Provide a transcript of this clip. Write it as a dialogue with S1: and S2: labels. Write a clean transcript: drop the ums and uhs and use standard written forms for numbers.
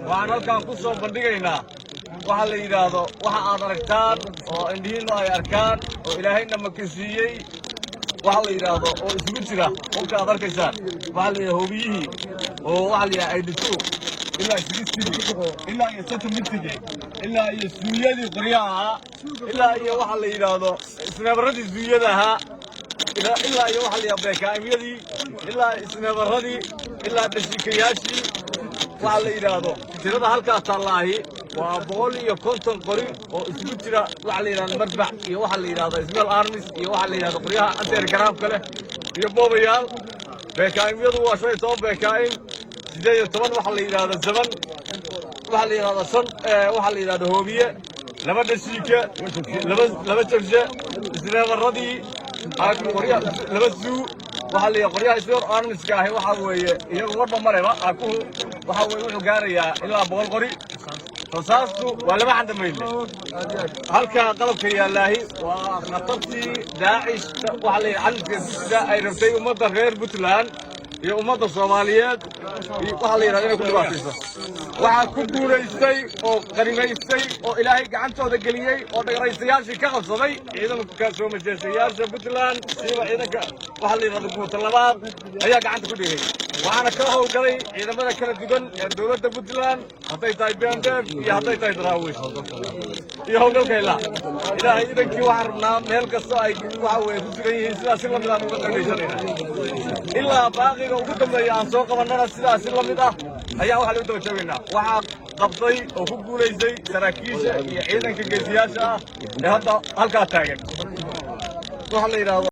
S1: waxaan halkaan ku soo bandhigaynaa waxa la yiraahdo waxa aad aragtaan oo indhihiinna ay arkaan oo ilaahayna makasiiyey waxa la yiraahdo oo isugu jira qolka aad arkaysaan waxa la yiraahdo hubiyihii oo waxa la yiraahdo aydhitu ilaa isgiistii ilaa iyo satomitige ilaa iyo suuyadii qoryaha ilaa iyo waxa la yiraahdo isneebaradii suuyadaha ilaa iyo waxa la yiraahdo beekaamiyadii ilaa isneebaradii ilaa dashikayaashii waxa la yiraahdo tirada halka tallaahi waa 150 qori oo isugu jira waxa la yiraahdo madbax iyo waxa la yiraahdo ismail armis iyo waxa la yiraahdo qoryaha anteer garaab kale iyo boobayaal beekaamiyadu waa shay soo beekayn 18 waxa la yiraahdo zaman waxa la yiraahdo san waxa la yiraahdo hoobiye laba dhashiika laba jabshe isneebaradii qoryaha laba suu waxa la qoryaha ismail armiska ah waxa weeye iyagu wadba mareba aku waxa weeye wuxuu gaarayaa ilaa 100 qori رصاصته ولا ما عنده ميل هلكا قلبك يا الله وخطرتي داعش وعلي علق اي رفتي ومضى غير بطلان يا ومضى الصوماليات وحالي يراجعوا كل باسيسه waxaa ku guuleystay oo qarimaystay oo ilaahay gacantooda galiyay oo dhagaystayaashii ka qabsaday ciidanka soo majeesayaasha Puntland siiba ciidanka waxa la yiraahdo guuta labaad ayaa gacanta ku dhigay waxaana ka howlgalay ciidamada kala duwan ee dawladda Puntland haday tahay BNDF iyo haday tahay daraawiish iyo howlgalkayla ilaahay idankii waxa rabnaa meel kasta ay waxa weey ku sugan yihiin sidaas la mid ah uga qeybsanayna ilaa baaqiga ugu dambeeya aan soo qabanana sidaas la mid ah ayaa waxa lagu dawajabinaa waxaa qabtay oo ku guuleysay saraakiisha iyo ciidanka geesiyaasha ah ee hadda halkaa taagan waxa la yiraahdo